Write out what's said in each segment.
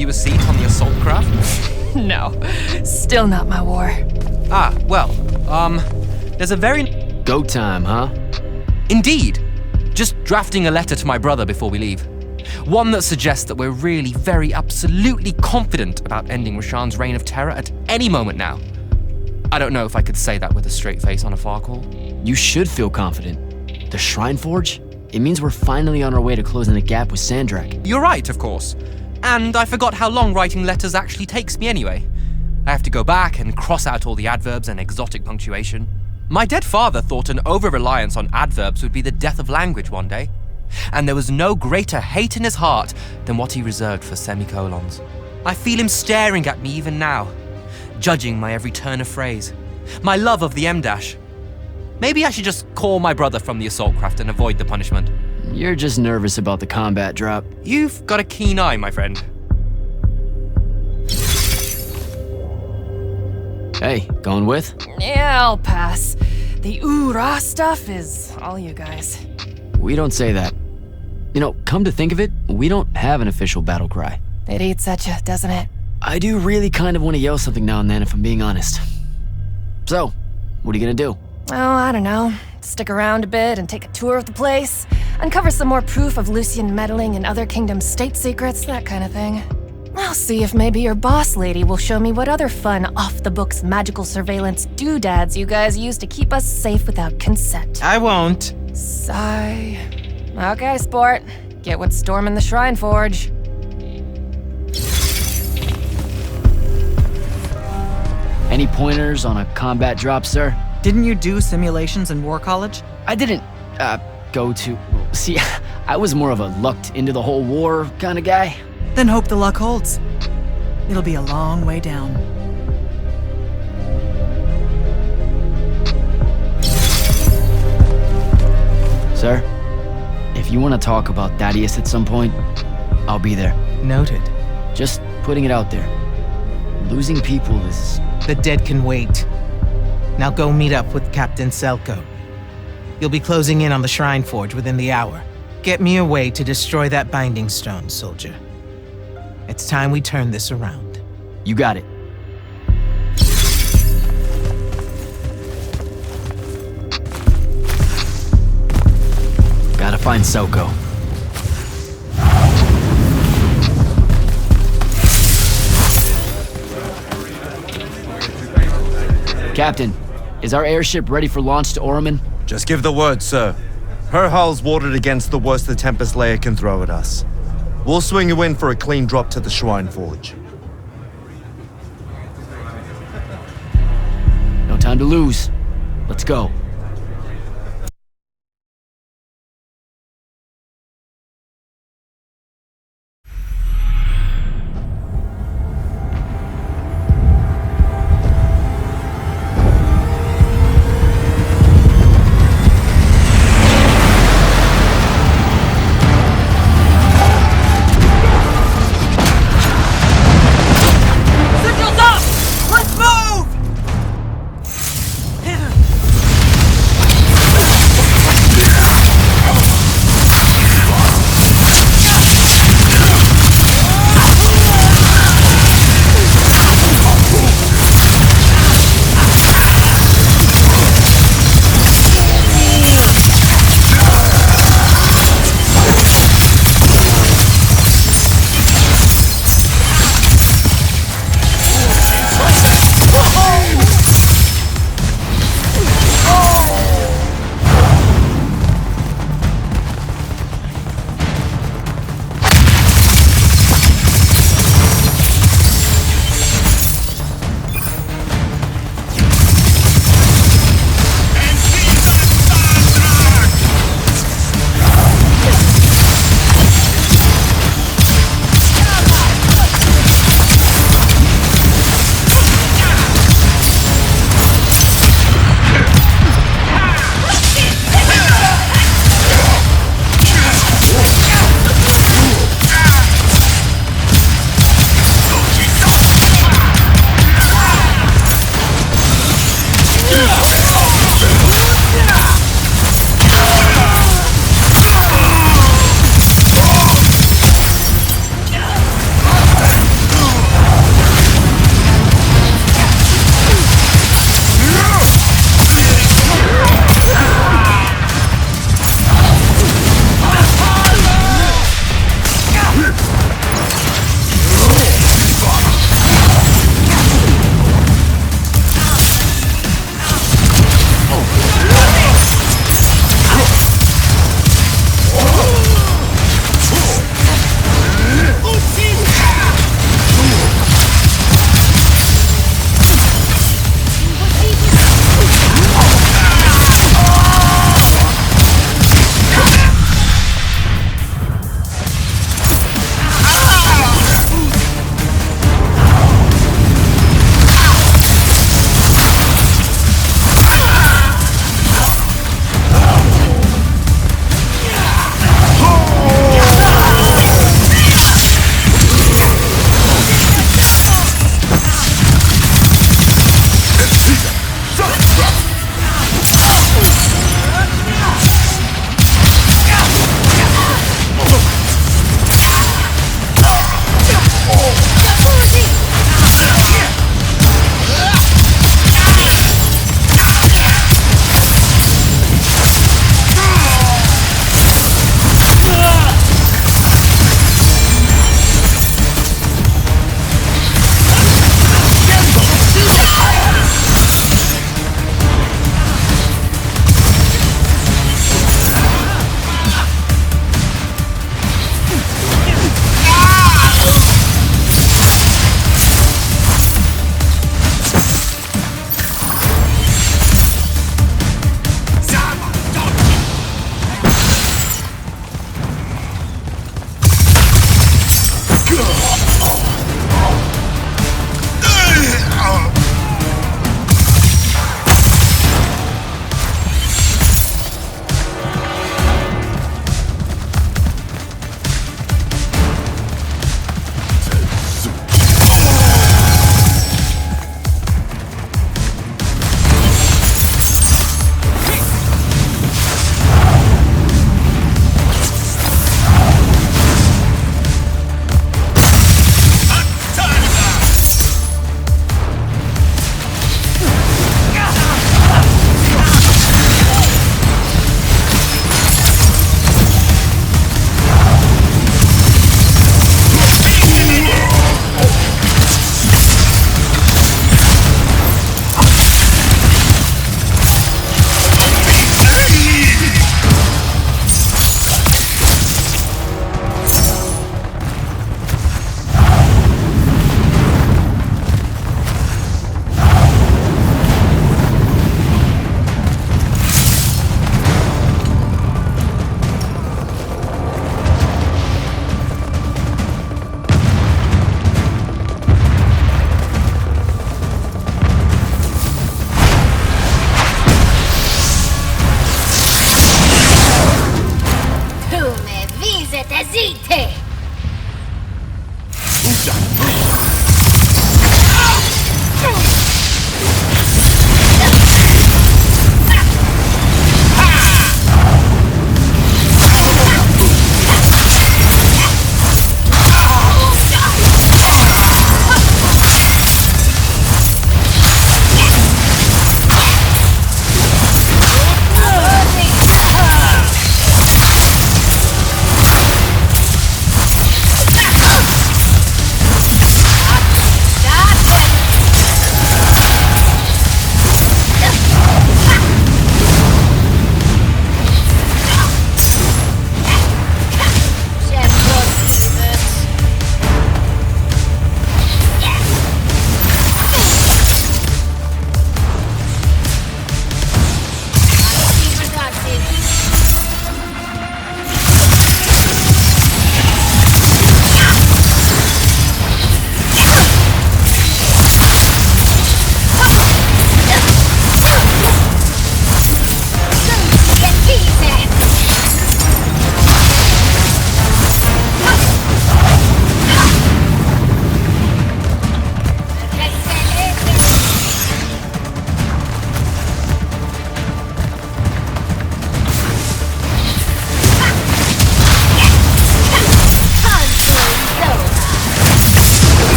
you a seat on the assault craft? No, still not my war. There's a very... Go time, huh? Indeed. Just drafting a letter to my brother before we leave. One that suggests that we're really very absolutely confident about ending Rasharn's reign of terror at any moment now. I don't know if I could say that with a straight face on a far call. You should feel confident. The Shrine Forge? It means we're finally on our way to closing the gap with Sandrak. You're right, of course. And I forgot how long writing letters actually takes me anyway. I have to go back and cross out all the adverbs and exotic punctuation. My dead father thought an over-reliance on adverbs would be the death of language one day. And there was no greater hate in his heart than what he reserved for semicolons. I feel him staring at me even now, judging my every turn of phrase, my love of the M-dash. Maybe I should just call my brother from the assault craft and avoid the punishment. You're just nervous about the combat drop. You've got a keen eye, my friend. Hey, going with? Yeah, I'll pass. The ooh-rah stuff is all you guys. We don't say that. You know, come to think of it, we don't have an official battle cry. It eats at you, doesn't it? I do really kind of want to yell something now and then, if I'm being honest. So, what are you gonna do? Oh, I don't know. Stick around a bit and take a tour of the place. Uncover some more proof of Lucian meddling in other kingdoms' state secrets, that kind of thing. I'll see if maybe your boss lady will show me what other fun, off-the-books magical surveillance doodads you guys use to keep us safe without consent. I won't. Sigh. Okay, sport. Get what's storming the Shrine Forge. Any pointers on a combat drop, sir? Didn't you do simulations in War College? I didn't, go to... See, I was more of a lucked into the whole war kind of guy. Then hope the luck holds. It'll be a long way down. Sir, if you want to talk about Thaddeus at some point, I'll be there. Noted. Just putting it out there. Losing people is... The dead can wait. Now go meet up with Captain Selko. You'll be closing in on the Shrine Forge within the hour. Get me a way to destroy that binding stone, soldier. It's time we turn this around. You got it. Gotta find Selko. Captain, is our airship ready for launch to Orman? Just give the word, sir. Her hull's warded against the worst the Tempest layer can throw at us. We'll swing you in for a clean drop to the Shrine Forge. No time to lose. Let's go.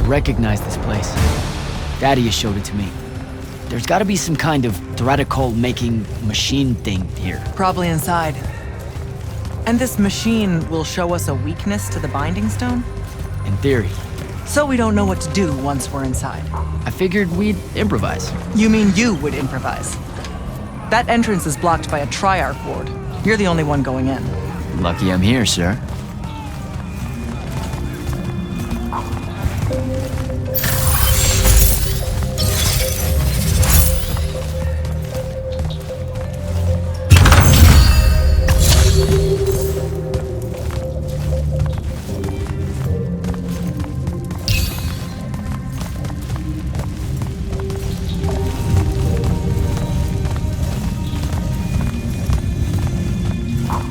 Recognize this place. Thaddeus showed it to me. There's gotta be some kind of Threatical-making machine thing here. Probably inside. And this machine will show us a weakness to the Binding Stone? In theory. So we don't know what to do once we're inside. I figured we'd improvise. You mean you would improvise? That entrance is blocked by a Triarch ward. You're the only one going in. Lucky I'm here, sir.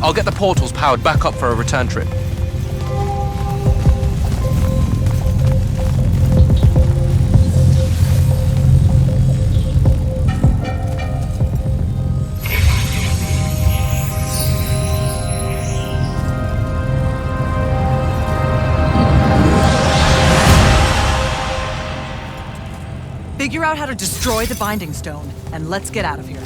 I'll get the portals powered back up for a return trip. Figure out how to destroy the Binding Stone, and let's get out of here.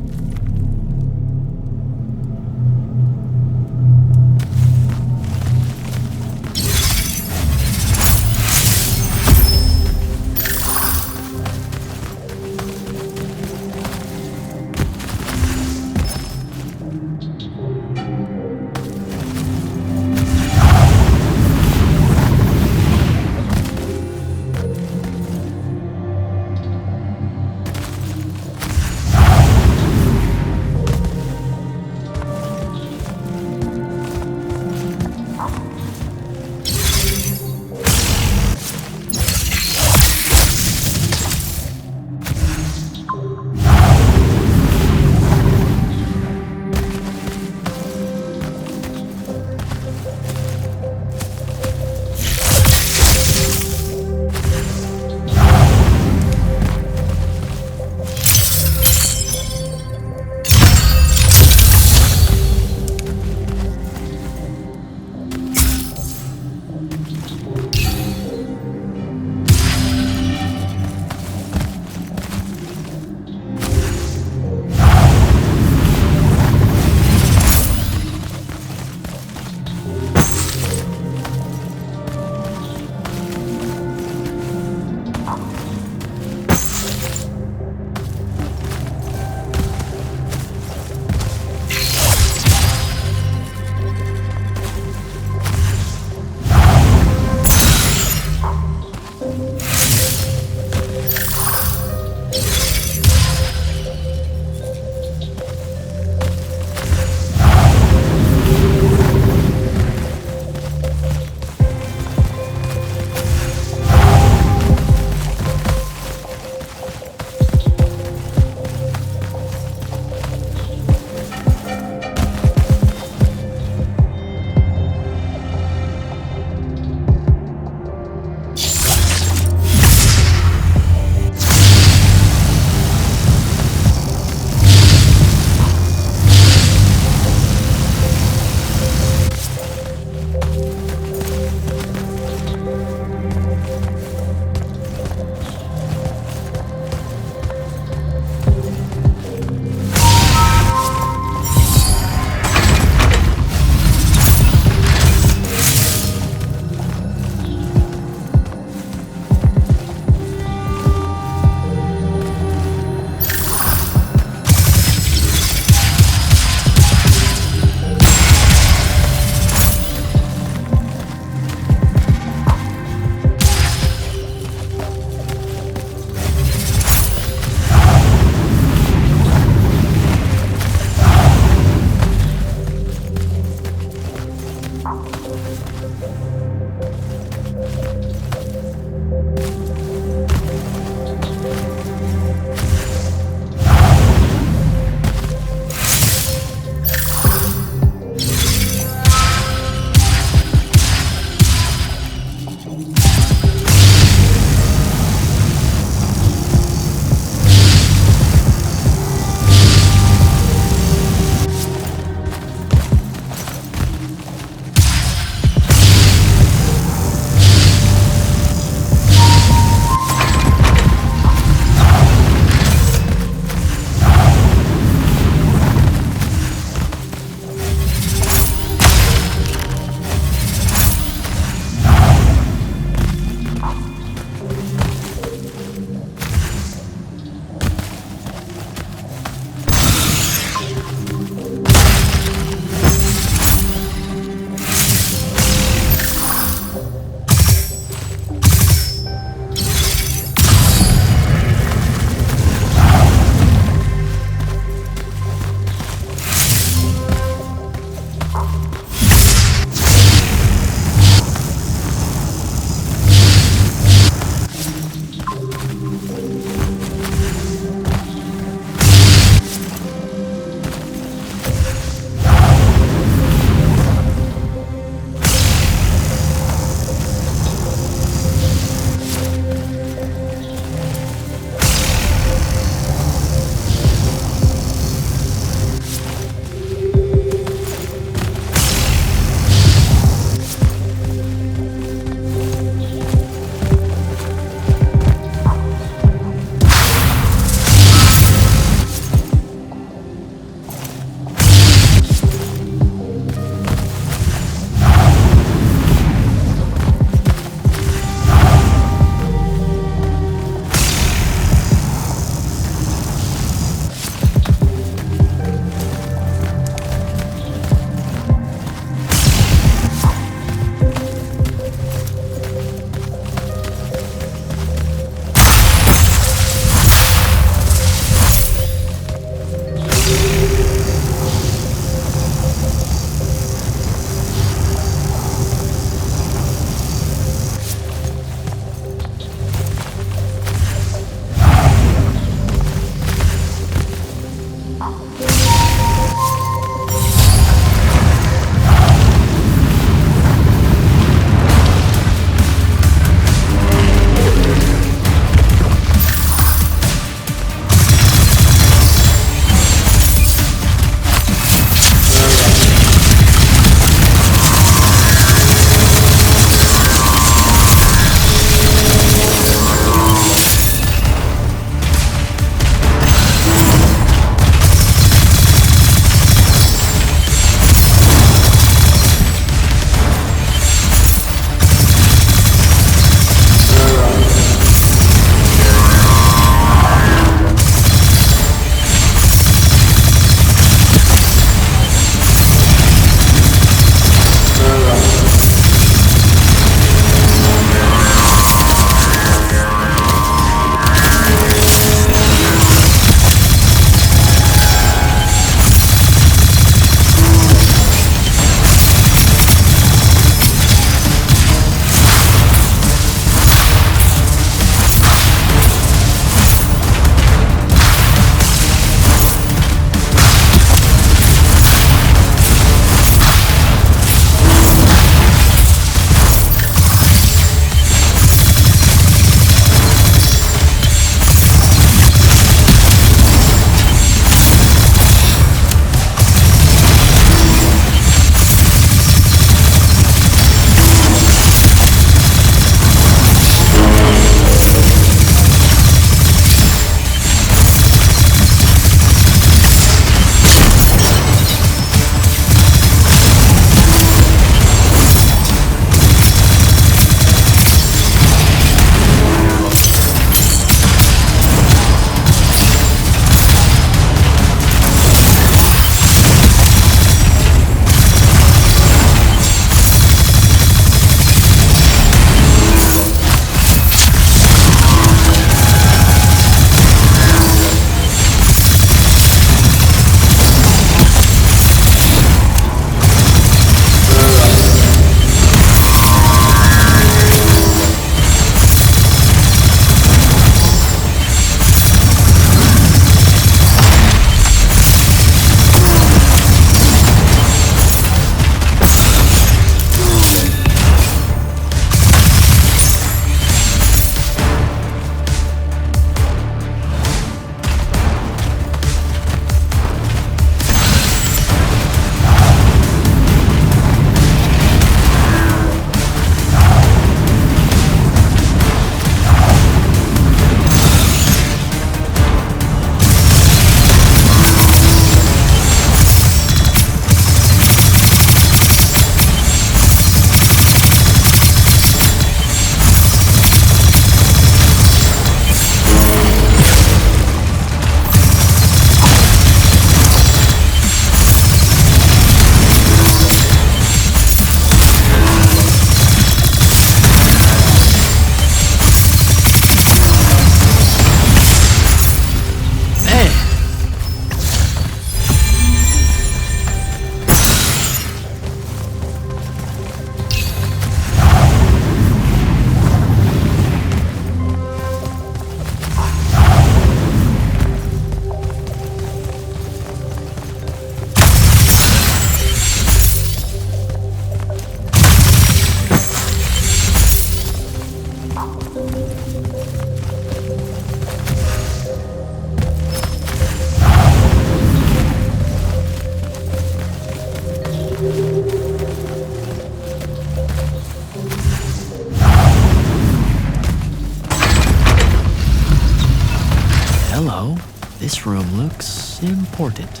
Hello. This room looks important.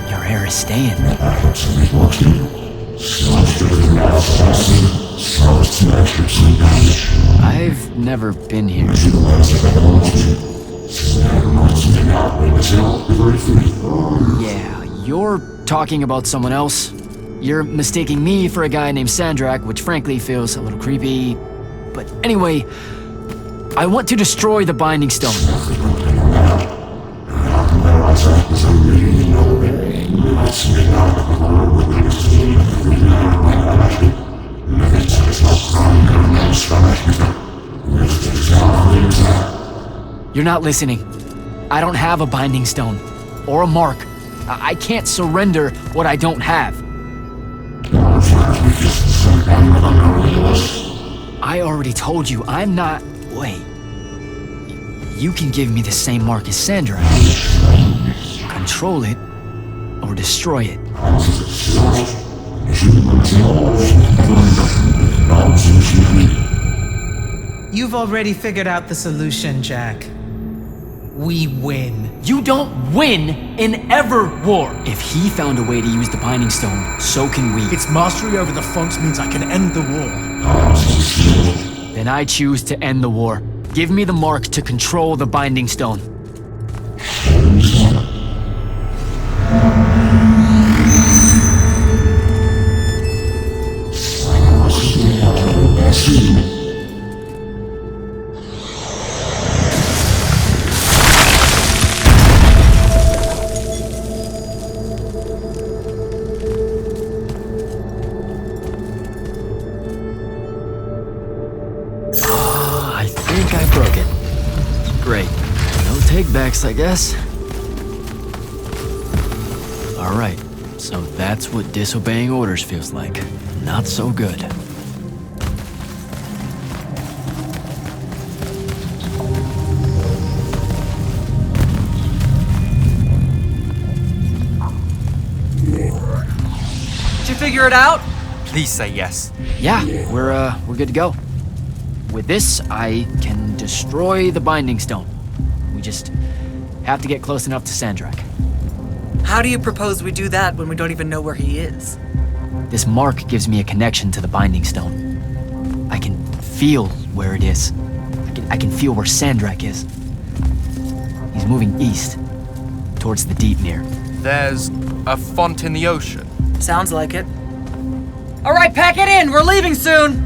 Your hair is staying. I've never been here. Yeah, you're talking about someone else. You're mistaking me for a guy named Sandrak, which frankly feels a little creepy. But anyway, I want to destroy the Binding Stone. You're not listening. I don't have a Binding Stone. Or a mark. I can't surrender what I don't have. I already told you, I'm not... Wait. You can give me the same mark as Sandra. Control it, or destroy it. You've already figured out the solution, Jack. We win. You don't win in ever war. If he found a way to use the Binding Stone, so can we. Its mastery over the fonts means I can end the war. Then I choose to end the war. Give me the mark to control the Binding Stone. I think I broke it. Great. No takebacks, I guess. Alright, so that's what disobeying orders feels like. Not so good. Did you figure it out? Please say yes. Yeah, we're good to go. With this, I can destroy the Binding Stone. We just have to get close enough to Sandrak. How do you propose we do that when we don't even know where he is? This mark gives me a connection to the Binding Stone. I can feel where it is. I can feel where Sandrak is. He's moving east, towards the deep near. There's a font in the ocean. Sounds like it. All right, pack it in. We're leaving soon.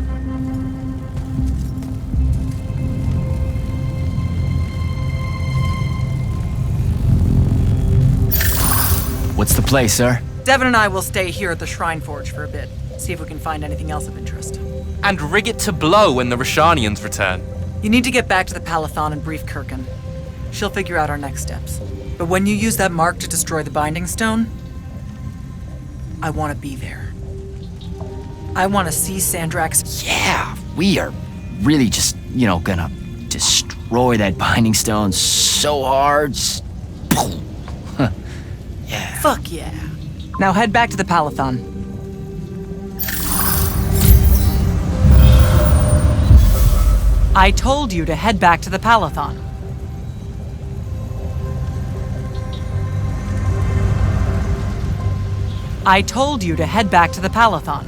What's the play, sir? Devin and I will stay here at the Shrine Forge for a bit. See if we can find anything else of interest. And rig it to blow when the Rashanians return. You need to get back to the Palathon and brief Kirkin. She'll figure out our next steps. But when you use that mark to destroy the Binding Stone, I want to be there. I want to see Sandrak's... Yeah, we are really just, gonna destroy that Binding Stone so hard. Yeah. Fuck yeah. Now head back to the Palathon. I told you to head back to the Palathon. I told you to head back to the Palathon.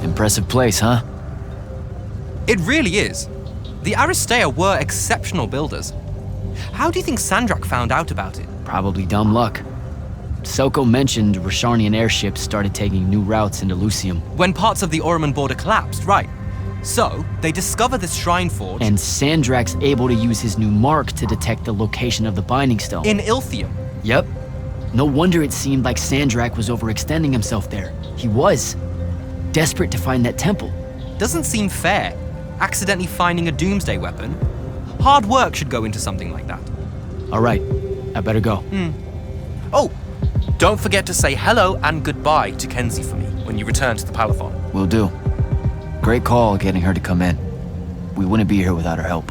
Impressive place, huh? It really is. The Aristeia were exceptional builders. How do you think Sandrak found out about it? Probably dumb luck. Selko mentioned Rasharnian airships started taking new routes into Lucium. When parts of the Orman border collapsed, right. So, they discover this shrine forge... And Sandrak's able to use his new mark to detect the location of the Binding Stone. in Ilthium. Yep. No wonder it seemed like Sandrak was overextending himself there. He was. Desperate to find that temple. Doesn't seem fair. Accidentally finding a doomsday weapon. Hard work should go into something like that. All right, I better go. Oh, don't forget to say hello and goodbye to Kenzie for me when you return to the Palathon. Will do. Great call getting her to come in. We wouldn't be here without her help.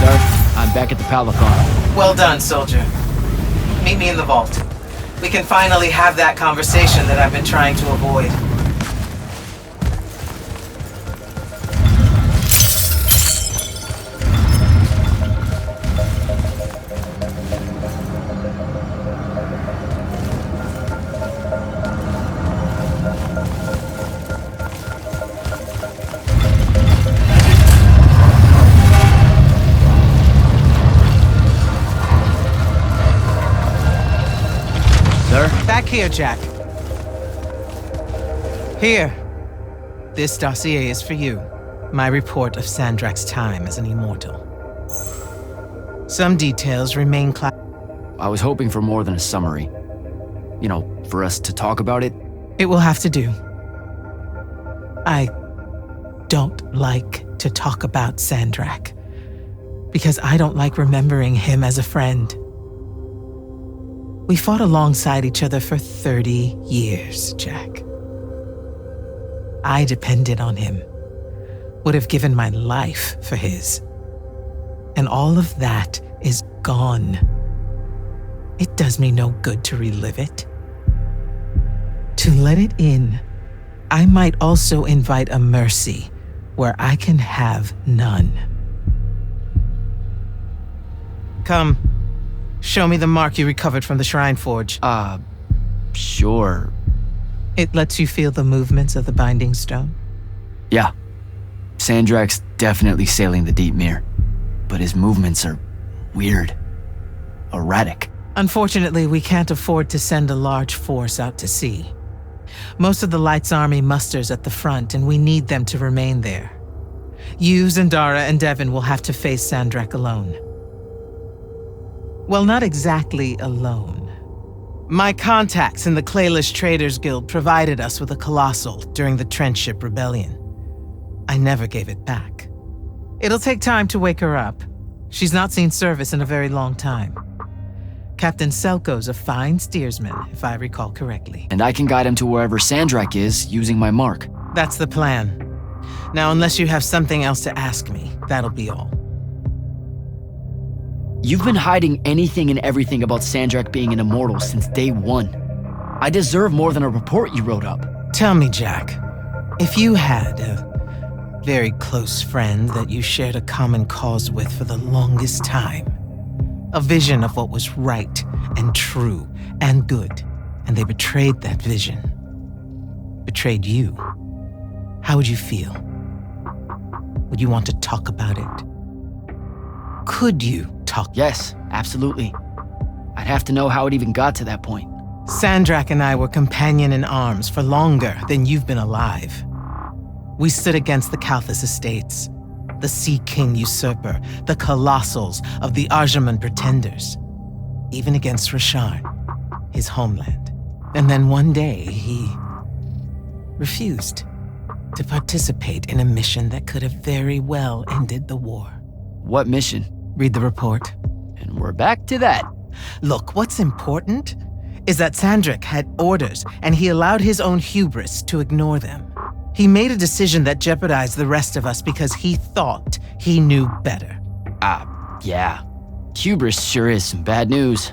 Sir, I'm back at the Palathon. Well done, soldier. Meet me in the vault. We can finally have that conversation that I've been trying to avoid. Back here, Jack. Here. This dossier is for you. My report of Sandrak's time as an immortal. Some details remain I was hoping for more than a summary. You know, for us to talk about it. It will have to do. I don't like to talk about Sandrak, because I don't like remembering him as a friend. We fought alongside each other for 30 years, Jack. I depended on him, would have given my life for his. And all of that is gone. It does me no good to relive it. To let it in, I might also invite a mercy where I can have none. Come. Show me the mark you recovered from the Shrine Forge. Sure. It lets you feel the movements of the Binding Stone? Yeah. Sandrak's definitely sailing the deep mirror, but his movements are weird. Erratic. Unfortunately, we can't afford to send a large force out to sea. Most of the Light's army musters at the front, and we need them to remain there. You, Zendara, and Devon will have to face Sandrak alone. Well, not exactly alone. My contacts in the Clayless Traders Guild provided us with a colossal during the Trenchship Rebellion. I never gave it back. It'll take time to wake her up. She's not seen service in a very long time. Captain Selko's a fine steersman, if I recall correctly. And I can guide him to wherever Sandrak is using my mark. That's the plan. Now, unless you have something else to ask me, that'll be all. You've been hiding anything and everything about Sandrak being an immortal since day one. I deserve more than a report you wrote up. Tell me, Jack, if you had a very close friend that you shared a common cause with for the longest time, a vision of what was right and true and good, and they betrayed that vision, betrayed you, how would you feel? Would you want to talk about it? Could you talk? Yes, absolutely. I'd have to know how it even got to that point. Sandrak and I were companion in arms for longer than you've been alive. We stood against the Kalthus estates, the Sea King usurper, the colossals of the Arjaman pretenders, even against Rashard, his homeland. And then one day, he refused to participate in a mission that could have very well ended the war. What mission? Read the report. And we're back to that. Look, what's important is that Sandrak had orders, and he allowed his own hubris to ignore them. He made a decision that jeopardized the rest of us because he thought he knew better. Yeah. Hubris sure is some bad news.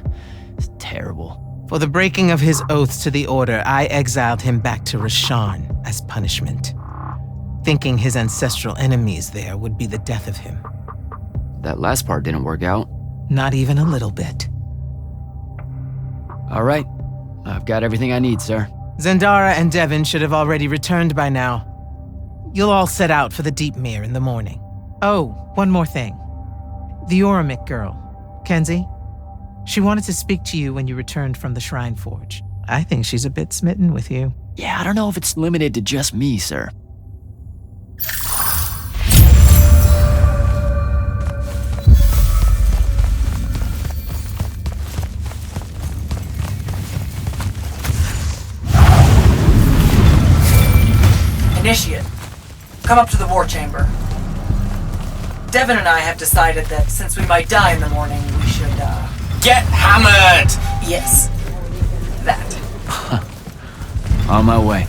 It's terrible. For the breaking of his oaths to the Order, I exiled him back to Rasharn as punishment, thinking his ancestral enemies there would be the death of him. That last part didn't work out. Not even a little bit. All right. I've got everything I need, sir. Zendara and Devin should have already returned by now. You'll all set out for the Deep Mere in the morning. Oh, one more thing. The Oromik girl, Kenzie. She wanted to speak to you when you returned from the Shrine Forge. I think she's a bit smitten with you. Yeah, I don't know if it's limited to just me, sir. Initiate, come up to the war chamber. Devin and I have decided that since we might die in the morning, we should, Get hammered! Yes. That. On my way.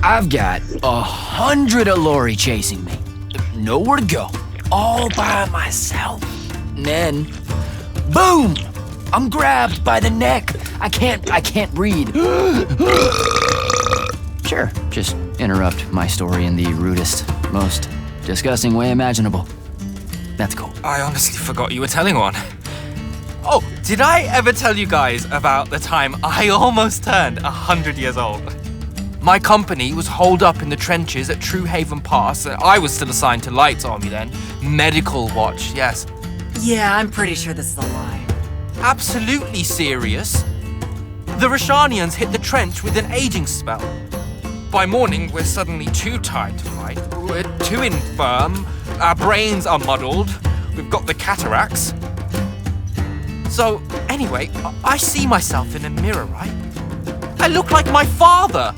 I've got 100 Allori chasing me. Nowhere to go. All by myself. And then, boom! I'm grabbed by the neck. I can't breathe. Sure, just interrupt my story in the rudest, most disgusting way imaginable. That's cool. I honestly forgot you were telling one. Oh, did I ever tell you guys about the time I almost turned 100 years old? My company was holed up in the trenches at True Haven Pass. I was still assigned to Light's army then. Medical watch, yes. Yeah, I'm pretty sure this is a lie. Absolutely serious. The Rashanians hit the trench with an aging spell. By morning, we're suddenly too tired to fight. We're too infirm. Our brains are muddled. We've got the cataracts. So, anyway, I see myself in a mirror, right? I look like my father.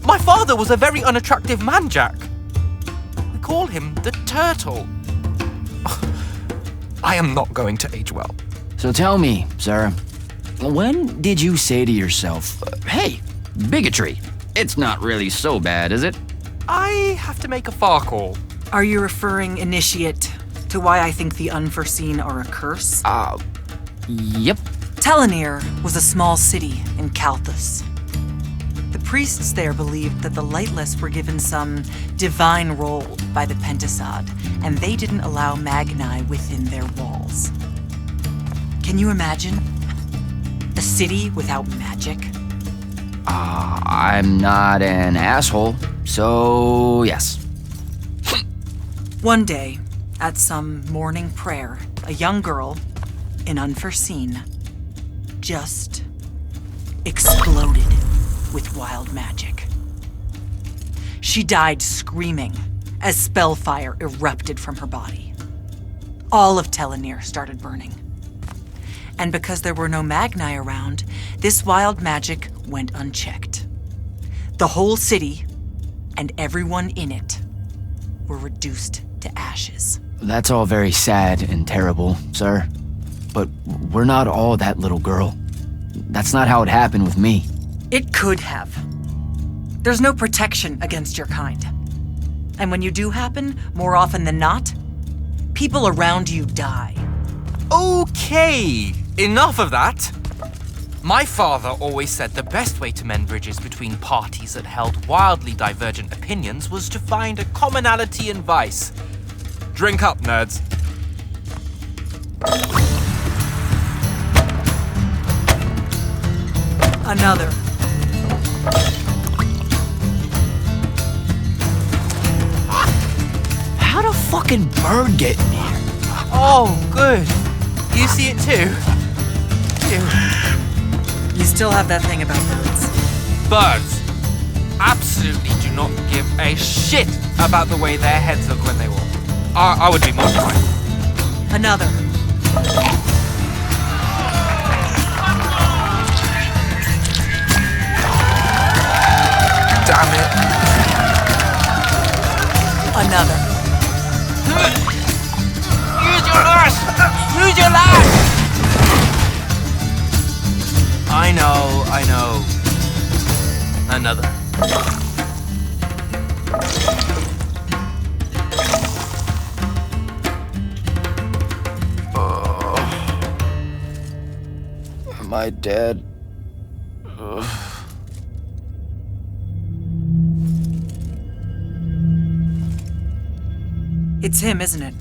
My father was a very unattractive man, Jack. We call him the Turtle. I am not going to age well. So tell me, sir, when did you say to yourself, hey, bigotry, it's not really so bad, is it? I have to make a far call. Are you referring, Initiate, to why I think the unforeseen are a curse? Yep. Telenir was a small city in Kalthus. The priests there believed that the Lightless were given some divine role by the Pentasod, and they didn't allow Magni within their walls. Can you imagine? A city without magic? I'm not an asshole, so yes. One day, at some morning prayer, a young girl, in Unforeseen, just exploded with wild magic. She died screaming as spellfire erupted from her body. All of Telenir started burning. And because there were no Magni around, this wild magic went unchecked. The whole city, and everyone in it, were reduced to ashes. That's all very sad and terrible, sir. But we're not all that little girl. That's not how it happened with me. It could have. There's no protection against your kind. And when you do happen, more often than not, people around you die. Okay, enough of that. My father always said the best way to mend bridges between parties that held wildly divergent opinions was to find a commonality in vice. Drink up, nerds. Another. How'd a fucking bird get in here? Oh, good. You see it too? You still have that thing about birds. Birds absolutely do not give a shit about the way their heads look when they walk. I would be mortified. Another. Damn it. Another. Use your lash! Use your lash! I know. Another. Am I dead? It's him, isn't it?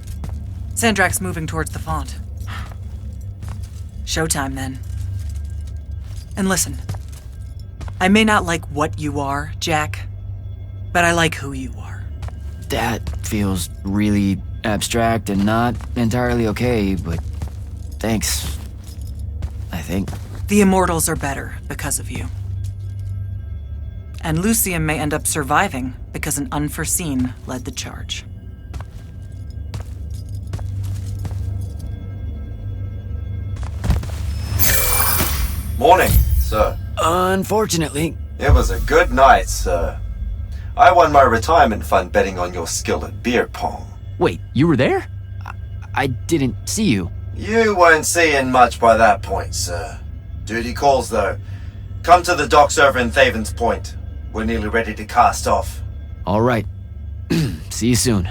Sandrak's moving towards the font. Showtime, then. And listen, I may not like what you are, Jack, but I like who you are. That feels really abstract and not entirely okay, but thanks. I think. The Immortals are better because of you. And Lucian may end up surviving because an unforeseen led the charge. Morning, sir. Unfortunately, It was a good night, sir. I won my retirement fund betting on your skill at beer pong. wait, you were there? I didn't see you. You weren't seeing much by that point, sir. Duty calls, though. Come to the docks over in Thaven's Point. We're nearly ready to cast off. All right. See you soon.